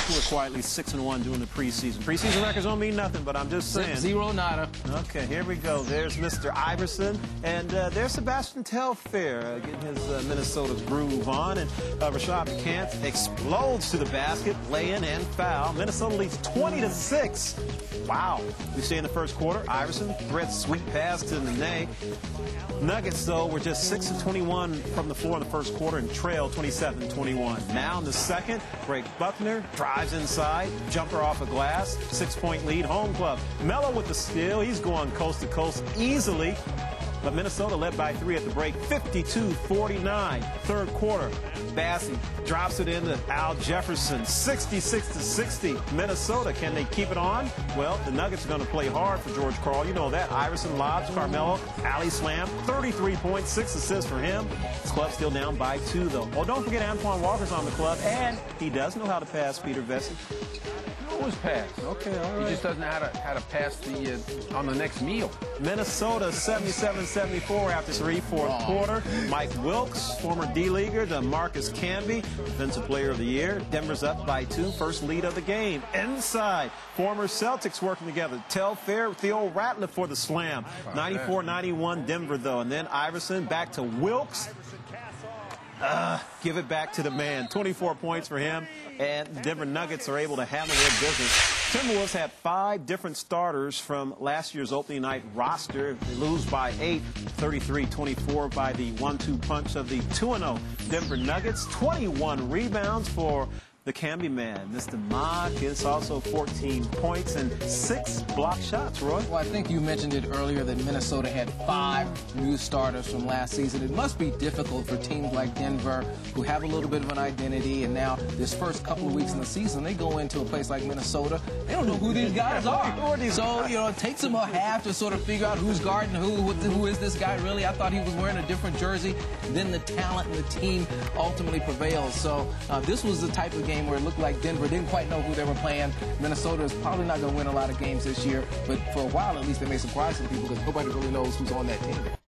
who are quietly 6-1 during the preseason. Preseason records don't mean nothing, but I'm just saying. 0 nada. Okay, here we go. There's Mr. Iverson, and there's Sebastian Telfair getting his Minnesota groove on, and Rashad McCants explodes to the basket, lay-in and foul. Minnesota leads 20-6. Wow. We see in the first quarter, Iverson threads sweet pass to Nene. Nuggets, though, were just 6 of 21 from the floor in the first quarter and trail 27-21. Now in the second, Greg Buckner drives inside, jumper off a glass, 6-point lead, home club. Melo with the steal. He's going coast to coast easily. But Minnesota led by 3 at the break, 52-49. Third quarter, Bassey drops it into Al Jefferson, 66-60. Minnesota, can they keep it on? Well, the Nuggets are going to play hard for George Karl. You know that. Iverson lobs, Carmelo, alley slam, 33 points, 6 assists for him. His club's still down by 2, though. Oh, don't forget Antoine Walker's on the club, and he does know how to pass, Peter Vesey. Always pass. Okay, all right. He just doesn't know how to pass on the next meal. Minnesota 77-74 after 3 fourth quarter. Mike Wilkes, former D-leaguer, to Marcus Camby, Defensive Player of the Year. Denver's up by 2, first lead of the game. Inside, former Celtics working together. Telfair, Theo Ratliff for the slam. 94-91 Denver, though. And then Iverson back to Wilkes. Give it back to the man. 24 points for him, and the Denver Nuggets are able to handle their business. Timberwolves had 5 different starters from last year's opening night roster. They lose by 8, 33-24 by the 1-2 punch of the 2-0 Denver Nuggets. 21 rebounds for the Camby man, Mr. Marcus, also 14 points and 6 block shots, Roy. Well, I think you mentioned it earlier that Minnesota had 5 new starters from last season. It must be difficult for teams like Denver who have a little bit of an identity, and now this first couple of weeks in the season, they go into a place like Minnesota. They don't know who these guys are. So, you know, it takes them a half to sort of figure out who's guarding who is this guy really. I thought he was wearing a different jersey. Then the talent and the team ultimately prevails. So this was the type of game where it looked like Denver didn't quite know who they were playing. Minnesota is probably not going to win a lot of games this year, but for a while at least they may surprise some people because nobody really knows who's on that team.